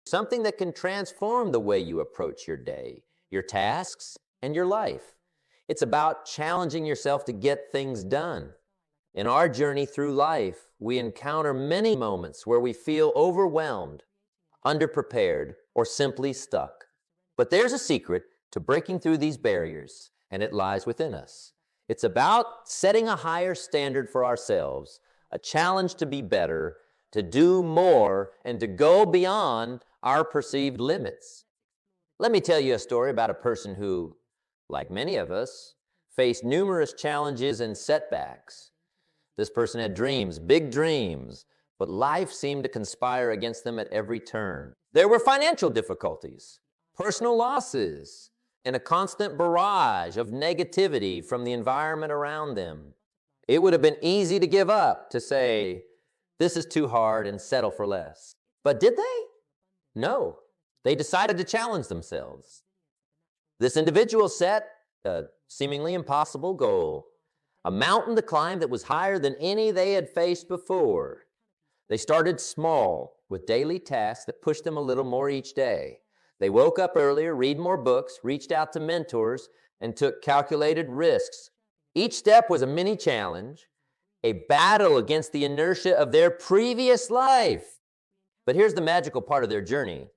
something that can transform the way you approach your day, your tasks, and your life. It's about challenging yourself to get things done. In our journey through life, we encounter many moments where we feel overwhelmed, underprepared, or simply stuck. But there's a secret to breaking through these barriers, and it lies within us. It's about setting a higher standard for ourselves, a challenge to be better, to do more, and to go beyond our perceived limits. Let me tell you a story about a person who, like many of us, faced numerous challenges and setbacks. This person had dreams, big dreams, but life seemed to conspire against them at every turn. There were financial difficulties, personal losses, and a constant barrage of negativity from the environment around them. It would have been easy to give up, to say, this is too hard, and settle for less. But did they? No. They decided to challenge themselves. This individual set a seemingly impossible goal, a mountain to climb that was higher than any they had faced before. They started small, with daily tasks that pushed them a little more each day. They woke up earlier, read more books, reached out to mentors, and took calculated risks. Each step was a mini challenge, a battle against the inertia of their previous life. But here's the magical part of their journey.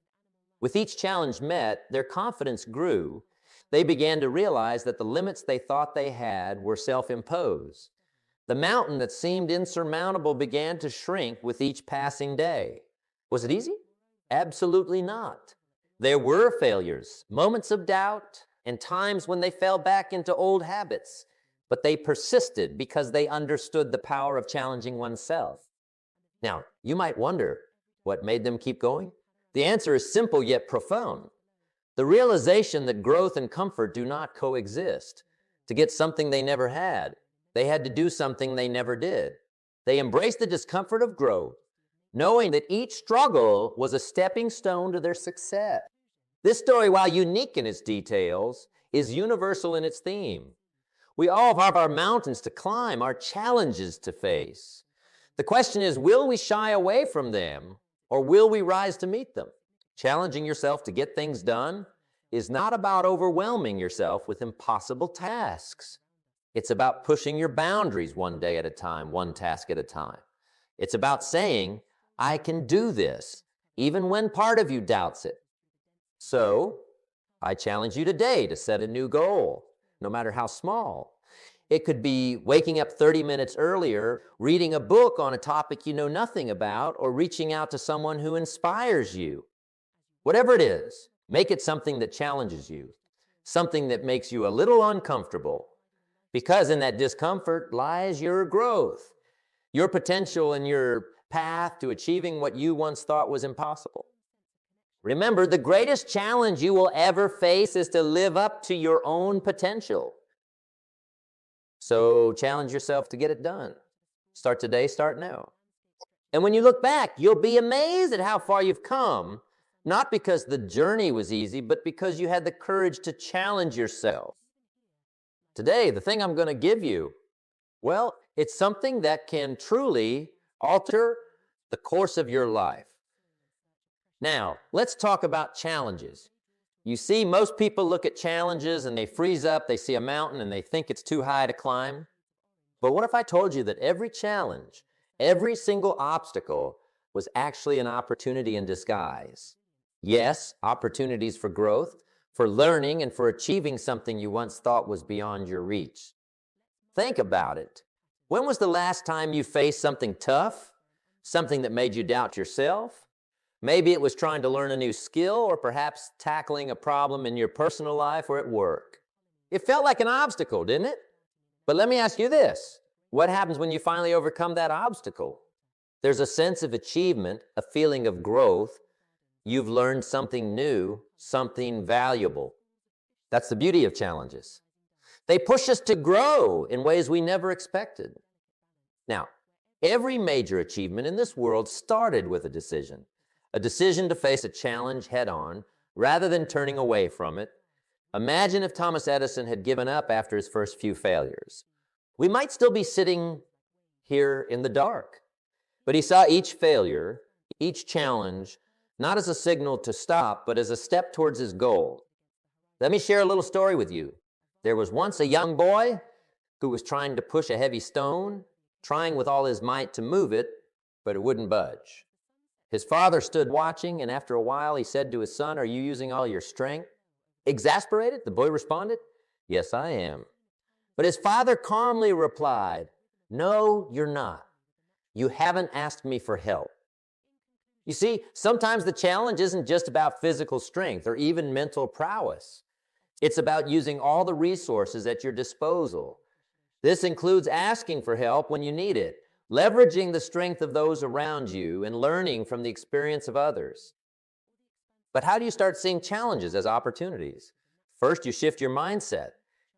With each challenge met, their confidence grew. They began to realize that the limits they thought they had were self-imposed. The mountain that seemed insurmountable began to shrink with each passing day. Was it easy? Absolutely not. There were failures, moments of doubt, and times when they fell back into old habits. But they persisted because they understood the power of challenging oneself. Now, you might wonder what made them keep going. The answer is simple yet profound. The realization that growth and comfort do not coexist. To get something they never had, they had to do something they never did. They embraced the discomfort of growth, knowing that each struggle was a stepping stone to their success. This story, while unique in its details, is universal in its theme. We all have our mountains to climb, our challenges to face. The question is, will we shy away from them, or will we rise to meet them? Challenging yourself to get things done is not about overwhelming yourself with impossible tasks. It's about pushing your boundaries one day at a time, one task at a time. It's about saying, I can do this, even when part of you doubts it. So, I challenge you today to set a new goal, no matter how small. It could be waking up 30 minutes earlier, reading a book on a topic you know nothing about, or reaching out to someone who inspires you. Whatever it is, make it something that challenges you, something that makes you a little uncomfortable, because in that discomfort lies your growth, your potential, and your path to achieving what you once thought was impossible. Remember, the greatest challenge you will ever face is to live up to your own potential. So challenge yourself to get it done. Start today, start now. And when you look back, you'll be amazed at how far you've come, not because the journey was easy, but because you had the courage to challenge yourself. Today, the thing I'm going to give you, well, it's something that can truly alter the course of your life. Now, let's talk about challenges. You see, most people look at challenges and they freeze up, they see a mountain and they think it's too high to climb. But what if I told you that every challenge, every single obstacle was actually an opportunity in disguise? Yes, opportunities for growth, for learning, and for achieving something you once thought was beyond your reach. Think about it. When was the last time you faced something tough, something that made you doubt yourself? Maybe it was trying to learn a new skill, or perhaps tackling a problem in your personal life or at work. It felt like an obstacle, didn't it? But let me ask you this. What happens when you finally overcome that obstacle? There's a sense of achievement, a feeling of growth. You've learned something new, something valuable. That's the beauty of challenges. They push us to grow in ways we never expected. Now, every major achievement in this world started with a decision to face a challenge head-on rather than turning away from it. Imagine if Thomas Edison had given up after his first few failures. We might still be sitting here in the dark. But he saw each failure, each challenge, not as a signal to stop, but as a step towards his goal. Let me share a little story with you. There was once a young boy who was trying to push a heavy stone, trying with all his might to move it, but it wouldn't budge. His father stood watching, and after a while he said to his son, "Are you using all your strength?" Exasperated, the boy responded, "Yes, I am." But his father calmly replied, "No, you're not. You haven't asked me for help." You see, sometimes the challenge isn't just about physical strength or even mental prowess. It's about using all the resources at your disposal. This includes asking for help when you need it, leveraging the strength of those around you, and learning from the experience of others. But how do you start seeing challenges as opportunities? First, you shift your mindset.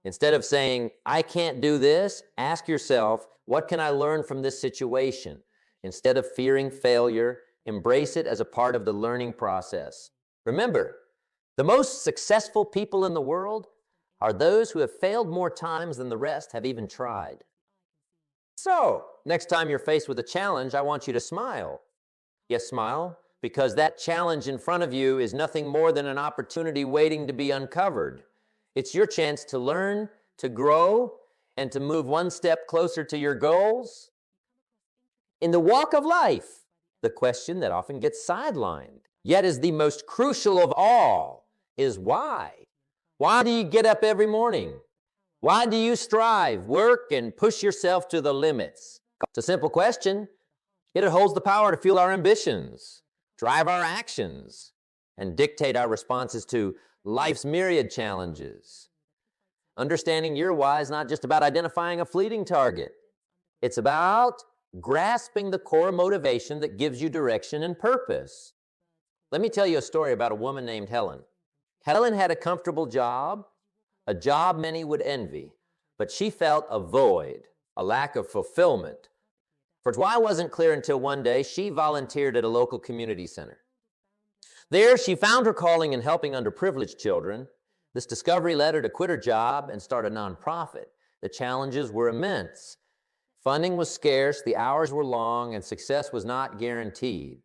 Instead of saying, "I can't do this," ask yourself, "What can I learn from this situation?" Instead of fearing failure, embrace it as a part of the learning process. Remember, the most successful people in the world are those who have failed more times than the rest have even tried. So, next time you're faced with a challenge, I want you to smile. Yes, smile, because that challenge in front of you is nothing more than an opportunity waiting to be uncovered. It's your chance to learn, to grow, and to move one step closer to your goals. In the walk of life, the question that often gets sidelined, yet is the most crucial of all, is why. Why do you get up every morning? Why do you strive, work, and push yourself to the limits? It's a simple question, yet it holds the power to fuel our ambitions, drive our actions, and dictate our responses to life's myriad challenges. Understanding your why is not just about identifying a fleeting target. It's about grasping the core motivation that gives you direction and purpose. Let me tell you a story about a woman named Helen. Helen had a comfortable job, a job many would envy, but she felt a void, a lack of fulfillment. For why wasn't clear until one day she volunteered at a local community center. There, she found her calling in helping underprivileged children. This discovery led her to quit her job and start a nonprofit. The challenges were immense. Funding was scarce, the hours were long, and success was not guaranteed.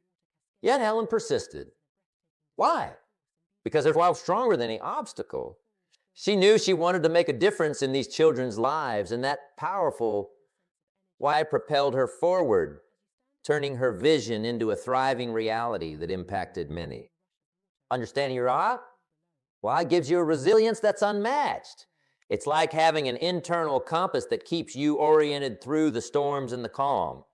Yet Helen persisted. Why? Because her why was stronger than any obstacle. She knew she wanted to make a difference in these children's lives, and that powerful why propelled her forward, turning her vision into a thriving reality that impacted many. Understanding your why gives you a resilience that's unmatched. It's like having an internal compass that keeps you oriented through the storms and the calm.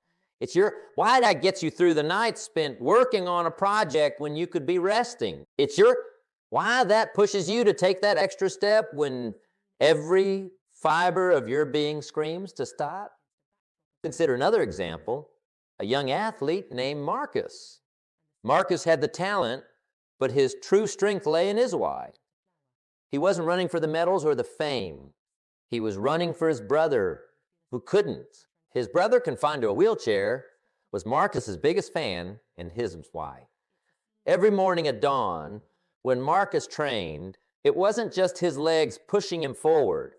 It's your why that gets you through the night spent working on a project when you could be resting. It's your why that pushes you to take that extra step when every fiber of your being screams to stop. Consider another example, a young athlete named Marcus. Marcus had the talent, but his true strength lay in his why. He wasn't running for the medals or the fame. He was running for his brother, who couldn't. His brother, confined to a wheelchair, was Marcus's biggest fan, and his was why. Every morning at dawn, when Marcus trained, it wasn't just his legs pushing him forward.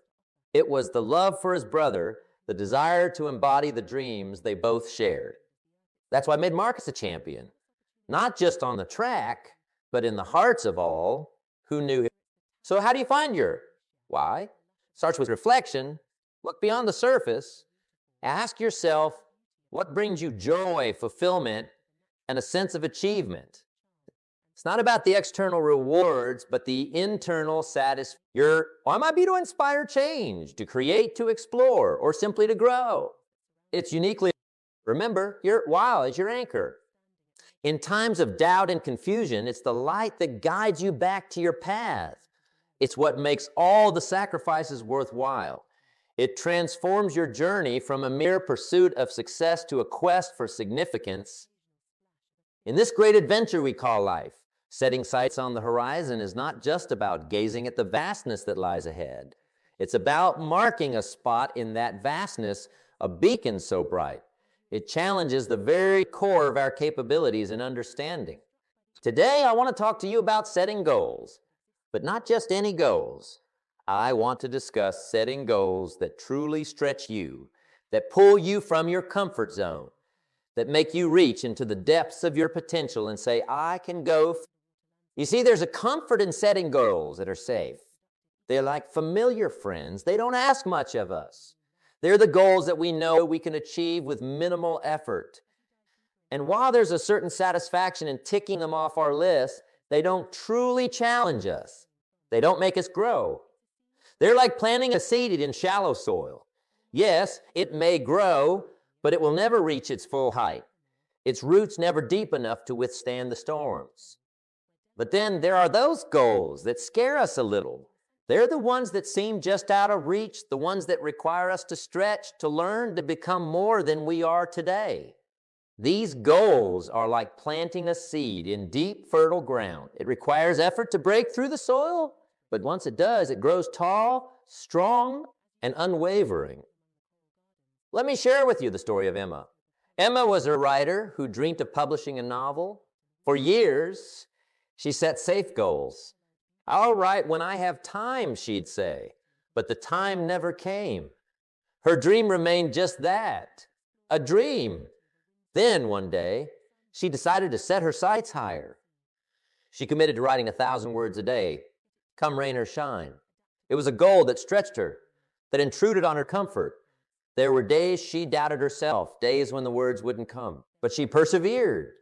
It was the love for his brother, the desire to embody the dreams they both shared. That's what made Marcus a champion, not just on the track, but in the hearts of all who knew him. So how do you find your why? Starts with reflection. Look beyond the surface. Ask yourself, what brings you joy, fulfillment, and a sense of achievement? It's not about the external rewards, but the internal satisfaction. Your why might be to inspire change, to create, to explore, or simply to grow. It's uniquely, remember, your why is your anchor. In times of doubt and confusion, it's the light that guides you back to your path. It's what makes all the sacrifices worthwhile. It transforms your journey from a mere pursuit of success to a quest for significance. In this great adventure we call life, setting sights on the horizon is not just about gazing at the vastness that lies ahead. It's about marking a spot in that vastness, a beacon so bright. It challenges the very core of our capabilities and understanding. Today, I want to talk to you about setting goals, but not just any goals. I want to discuss setting goals that truly stretch you, that pull you from your comfort zone, that make you reach into the depths of your potential and say, I can go. You see, there's a comfort in setting goals that are safe. They're like familiar friends. They don't ask much of us. They're the goals that we know we can achieve with minimal effort. And while there's a certain satisfaction in ticking them off our list, they don't truly challenge us. They don't make us grow. They're like planting a seed in shallow soil. Yes, it may grow, but it will never reach its full height. Its roots never deep enough to withstand the storms. But then there are those goals that scare us a little. They're the ones that seem just out of reach, the ones that require us to stretch, to learn, to become more than we are today. These goals are like planting a seed in deep, fertile ground. It requires effort to break through the soil, but once it does, it grows tall, strong, and unwavering. Let me share with you the story of Emma. Emma was a writer who dreamed of publishing a novel. For years, she set safe goals. I'll write when I have time, she'd say, but the time never came. Her dream remained just that, a dream. Then one day, she decided to set her sights higher. She committed to writing 1,000 words a day, come rain or shine. It was a goal that stretched her, that intruded on her comfort. There were days she doubted herself, days when the words wouldn't come, but she persevered.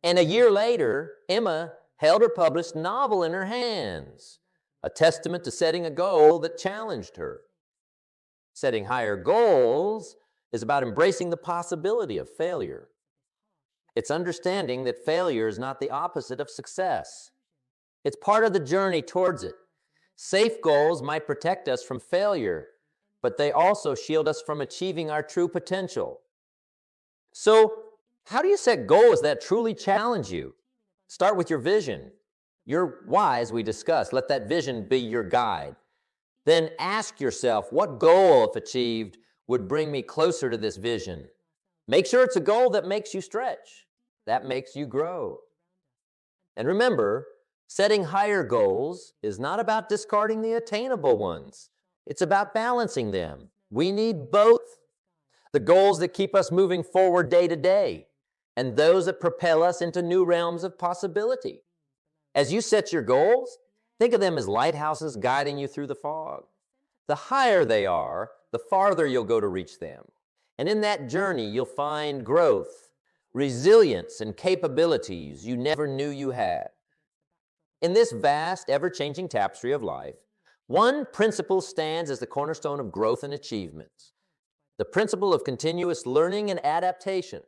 And a year later, Emma held her published novel in her hands, a testament to setting a goal that challenged her. Setting higher goals is about embracing the possibility of failure. It's understanding that failure is not the opposite of success. It's part of the journey towards it. Safe goals might protect us from failure, but they also shield us from achieving our true potential. So, how do you set goals that truly challenge you? Start with your vision. Your why, as we discussed, let that vision be your guide. Then ask yourself, what goal, if achieved, would bring me closer to this vision? Make sure it's a goal that makes you stretch, that makes you grow. And remember, setting higher goals is not about discarding the attainable ones. It's about balancing them. We need both. The goals that keep us moving forward day to day, and those that propel us into new realms of possibility. As you set your goals, think of them as lighthouses guiding you through the fog. The higher they are, the farther you'll go to reach them. And in that journey, you'll find growth, resilience, and capabilities you never knew you had. In this vast, ever-changing tapestry of life, one principle stands as the cornerstone of growth and achievements. The principle of continuous learning and adaptation.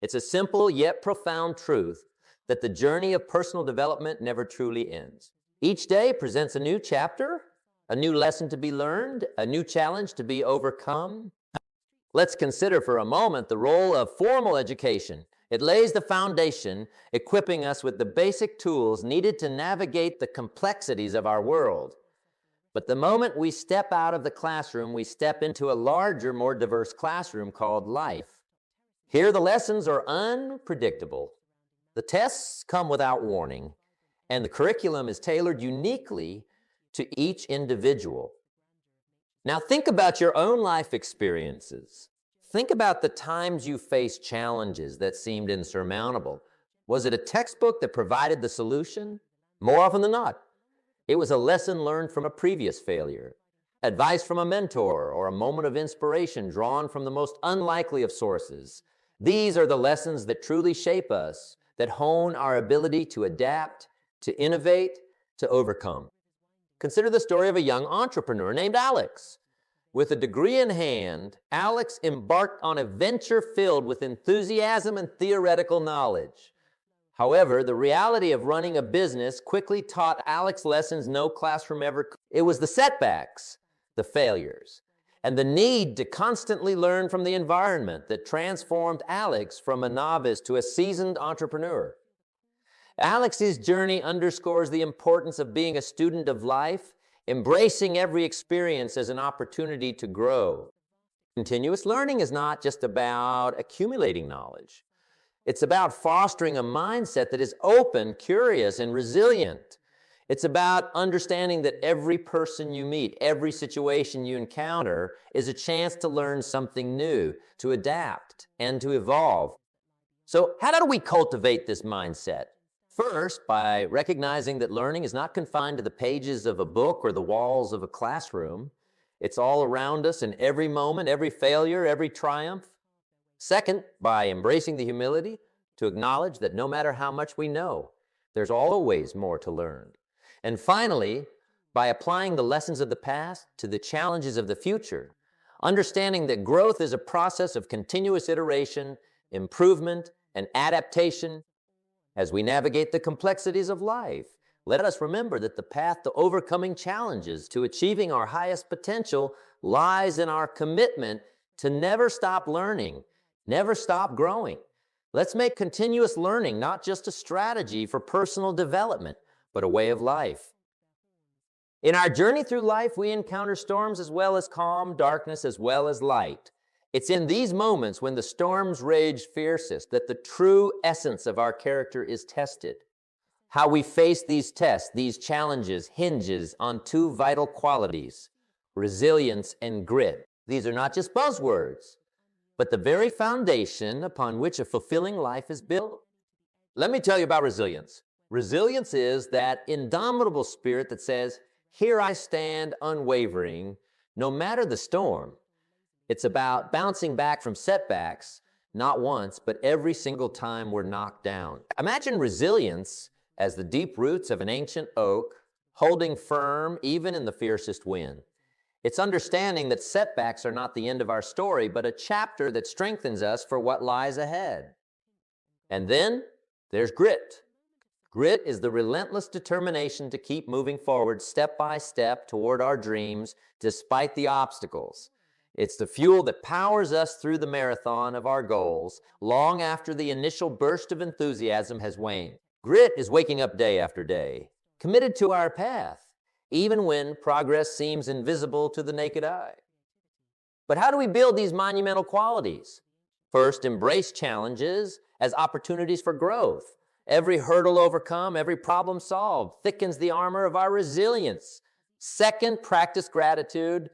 It's a simple yet profound truth that the journey of personal development never truly ends. Each day presents a new chapter, a new lesson to be learned, a new challenge to be overcome. Let's consider for a moment the role of formal education. It lays the foundation, equipping us with the basic tools needed to navigate the complexities of our world. But the moment we step out of the classroom, we step into a larger, more diverse classroom called life. Here the lessons are unpredictable. The tests come without warning, and the curriculum is tailored uniquely to each individual. Now think about your own life experiences. Think about the times you faced challenges that seemed insurmountable. Was it a textbook that provided the solution? More often than not, it was a lesson learned from a previous failure, advice from a mentor, or a moment of inspiration drawn from the most unlikely of sources. These are the lessons that truly shape us, that hone our ability to adapt, to innovate, to overcome. Consider the story of a young entrepreneur named Alex. With a degree in hand, Alex embarked on a venture filled with enthusiasm and theoretical knowledge. However, the reality of running a business quickly taught Alex lessons no classroom ever could. It was the setbacks, the failures, and the need to constantly learn from the environment that transformed Alex from a novice to a seasoned entrepreneur. Alex's journey underscores the importance of being a student of life, embracing every experience as an opportunity to grow. Continuous learning is not just about accumulating knowledge. It's about fostering a mindset that is open, curious, and resilient. It's about understanding that every person you meet, every situation you encounter is a chance to learn something new, to adapt, and to evolve. So how do we cultivate this mindset? First, by recognizing that learning is not confined to the pages of a book or the walls of a classroom. It's all around us in every moment, every failure, every triumph. Second, by embracing the humility to acknowledge that no matter how much we know, there's always more to learn. And finally, by applying the lessons of the past to the challenges of the future, understanding that growth is a process of continuous iteration, improvement, and adaptation as we navigate the complexities of life. Let us remember that the path to overcoming challenges, to achieving our highest potential, lies in our commitment to never stop learning, never stop growing. Let's make continuous learning not just a strategy for personal development, but a way of life. In our journey through life, we encounter storms as well as calm, darkness as well as light. It's in these moments when the storms rage fiercest that the true essence of our character is tested. How we face these tests, these challenges, hinges on two vital qualities: resilience and grit. These are not just buzzwords, but the very foundation upon which a fulfilling life is built. Let me tell you about resilience. Resilience is that indomitable spirit that says, "Here I stand unwavering, no matter the storm." It's about bouncing back from setbacks, not once, but every single time we're knocked down. Imagine resilience as the deep roots of an ancient oak, holding firm even in the fiercest wind. It's understanding that setbacks are not the end of our story, but a chapter that strengthens us for what lies ahead. And then there's grit. Grit is the relentless determination to keep moving forward step by step toward our dreams despite the obstacles. It's the fuel that powers us through the marathon of our goals long after the initial burst of enthusiasm has waned. Grit is waking up day after day, committed to our path, even when progress seems invisible to the naked eye. But how do we build these monumental qualities? First, embrace challenges as opportunities for growth. Every hurdle overcome, every problem solved thickens the armor of our resilience. Second, practice gratitude.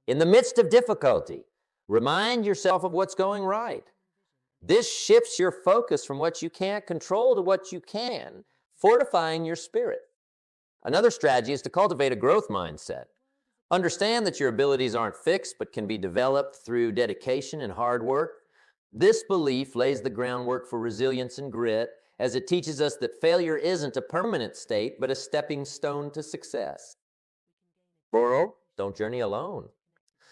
In the midst of difficulty, remind yourself of what's going right. This shifts your focus from what you can't control to what you can, fortifying your spirit. Another strategy is to cultivate a growth mindset. Understand that your abilities aren't fixed, but can be developed through dedication and hard work. This belief lays the groundwork for resilience and grit, as it teaches us that failure isn't a permanent state, but a stepping stone to success. Four, don't journey alone.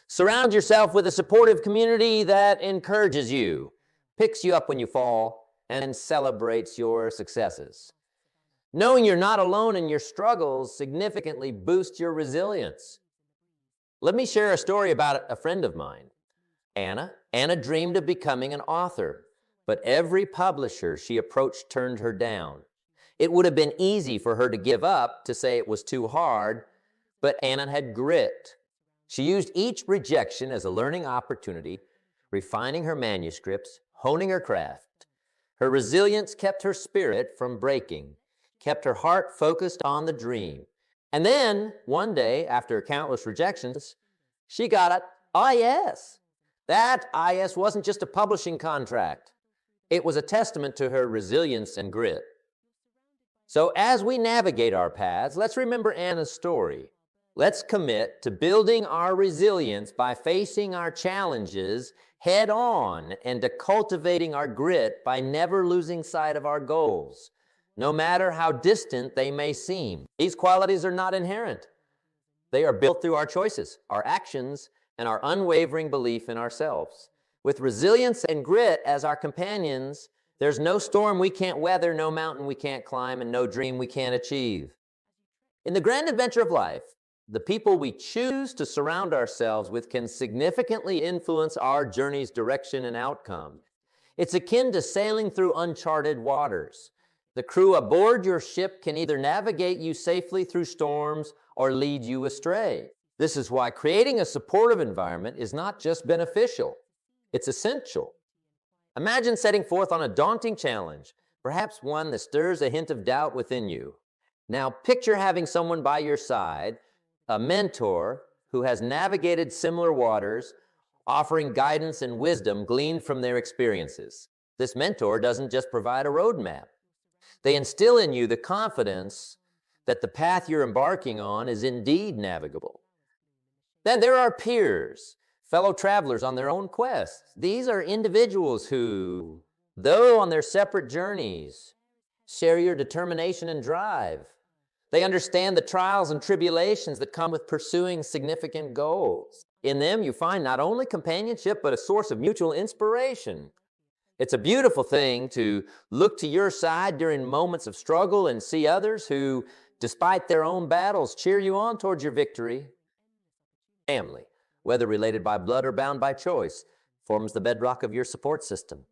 Surround yourself with a supportive community that encourages you, picks you up when you fall, and celebrates your successes. Knowing you're not alone in your struggles significantly boosts your resilience. Let me share a story about a friend of mine, Anna. Anna dreamed of becoming an author, but every publisher she approached turned her down. It would have been easy for her to give up, to say it was too hard, but Anna had grit. She used each rejection as a learning opportunity, refining her manuscripts, honing her craft. Her resilience kept her spirit from breaking, kept her heart focused on the dream. And then, one day, after countless rejections, she got an IS. That IS wasn't just a publishing contract. It was a testament to her resilience and grit. So as we navigate our paths, let's remember Anna's story. Let's commit to building our resilience by facing our challenges head on and to cultivating our grit by never losing sight of our goals, no matter how distant they may seem. These qualities are not inherent. They are built through our choices, our actions, and our unwavering belief in ourselves. With resilience and grit as our companions, there's no storm we can't weather, no mountain we can't climb, and no dream we can't achieve. In the grand adventure of life, the people we choose to surround ourselves with can significantly influence our journey's direction and outcome. It's akin to sailing through uncharted waters. The crew aboard your ship can either navigate you safely through storms or lead you astray. This is why creating a supportive environment is not just beneficial, it's essential. Imagine setting forth on a daunting challenge, perhaps one that stirs a hint of doubt within you. Now picture having someone by your side, a mentor who has navigated similar waters, offering guidance and wisdom gleaned from their experiences. This mentor doesn't just provide a roadmap. They instill in you the confidence that the path you're embarking on is indeed navigable. Then there are peers, fellow travelers on their own quests. These are individuals who, though on their separate journeys, share your determination and drive. They understand the trials and tribulations that come with pursuing significant goals. In them, you find not only companionship, but a source of mutual inspiration. It's a beautiful thing to look to your side during moments of struggle and see others who, despite their own battles, cheer you on towards your victory. Family, whether related by blood or bound by choice, forms the bedrock of your support system.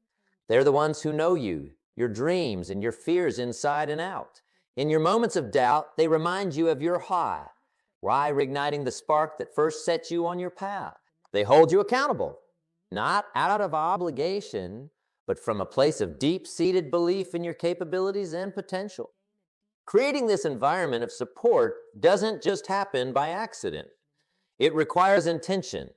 They're the ones who know you, your dreams, and your fears inside and out. In your moments of doubt, they remind you of your why, reigniting the spark that first set you on your path. They hold you accountable, not out of obligation, but from a place of deep-seated belief in your capabilities and potential. Creating this environment of support doesn't just happen by accident. It requires intention,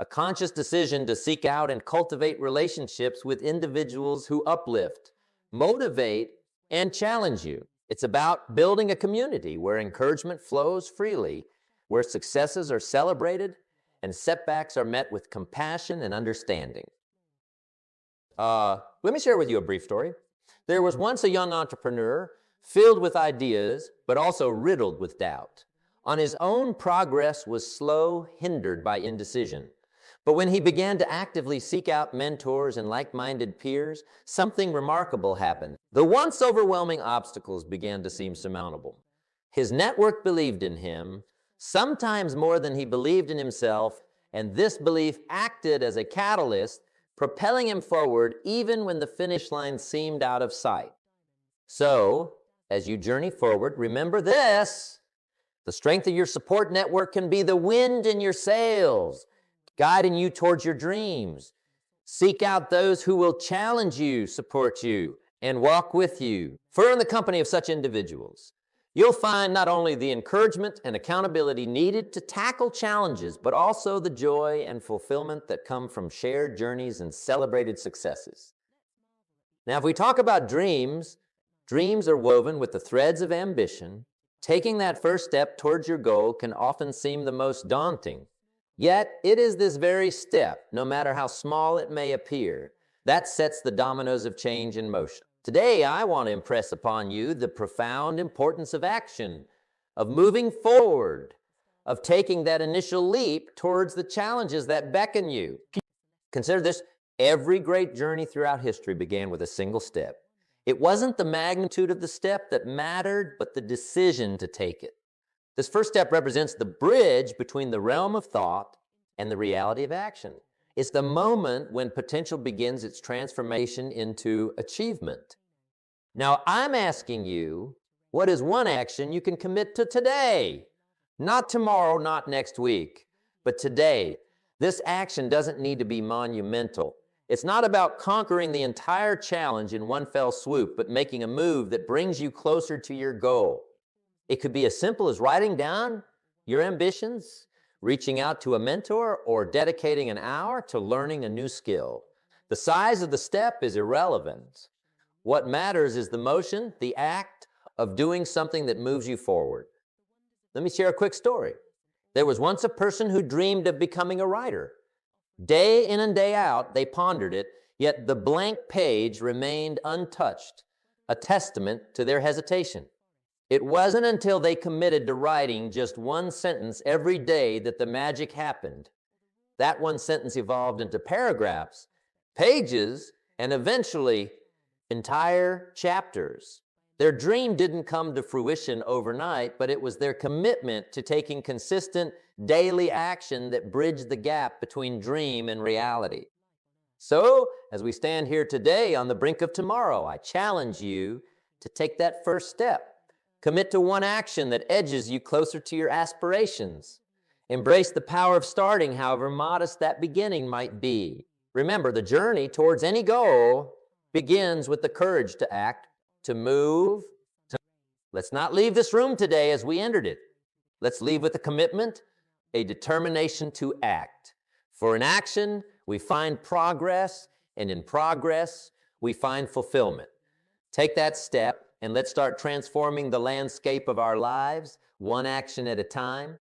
a conscious decision to seek out and cultivate relationships with individuals who uplift, motivate, and challenge you. It's about building a community where encouragement flows freely, where successes are celebrated, and setbacks are met with compassion and understanding. Let me share with you a brief story. There was once a young entrepreneur filled with ideas, but also riddled with doubt. On his own, progress was slow, hindered by indecision. But when he began to actively seek out mentors and like-minded peers, something remarkable happened. The once overwhelming obstacles began to seem surmountable. His network believed in him, sometimes more than he believed in himself, and this belief acted as a catalyst, propelling him forward even when the finish line seemed out of sight. So, as you journey forward, remember this: the strength of your support network can be the wind in your sails, guiding you towards your dreams. Seek out those who will challenge you, support you, and walk with you. For in the company of such individuals, you'll find not only the encouragement and accountability needed to tackle challenges, but also the joy and fulfillment that come from shared journeys and celebrated successes. Now, if we talk about dreams, dreams are woven with the threads of ambition. Taking that first step towards your goal can often seem the most daunting. Yet, it is this very step, no matter how small it may appear, that sets the dominoes of change in motion. Today, I want to impress upon you the profound importance of action, of moving forward, of taking that initial leap towards the challenges that beckon you. Consider this: every great journey throughout history began with a single step. It wasn't the magnitude of the step that mattered, but the decision to take it. This first step represents the bridge between the realm of thought and the reality of action. It's the moment when potential begins its transformation into achievement. Now, I'm asking you, what is one action you can commit to today? Not tomorrow, not next week, but today. This action doesn't need to be monumental. It's not about conquering the entire challenge in one fell swoop, but making a move that brings you closer to your goal. It could be as simple as writing down your ambitions, reaching out to a mentor, or dedicating an hour to learning a new skill. The size of the step is irrelevant. What matters is the motion, the act of doing something that moves you forward. Let me share a quick story. There was once a person who dreamed of becoming a writer. Day in and day out, they pondered it, yet the blank page remained untouched, a testament to their hesitation. It wasn't until they committed to writing just one sentence every day that the magic happened. That one sentence evolved into paragraphs, pages, and eventually entire chapters. Their dream didn't come to fruition overnight, but it was their commitment to taking consistent daily action that bridged the gap between dream and reality. So, as we stand here today on the brink of tomorrow, I challenge you to take that first step. Commit to one action that edges you closer to your aspirations. Embrace the power of starting, however modest that beginning might be. Remember, the journey towards any goal begins with the courage to act, to move. Let's not leave this room today as we entered it. Let's leave with a commitment, a determination to act. For in action, we find progress, and in progress, we find fulfillment. Take that step and let's start transforming the landscape of our lives, one action at a time.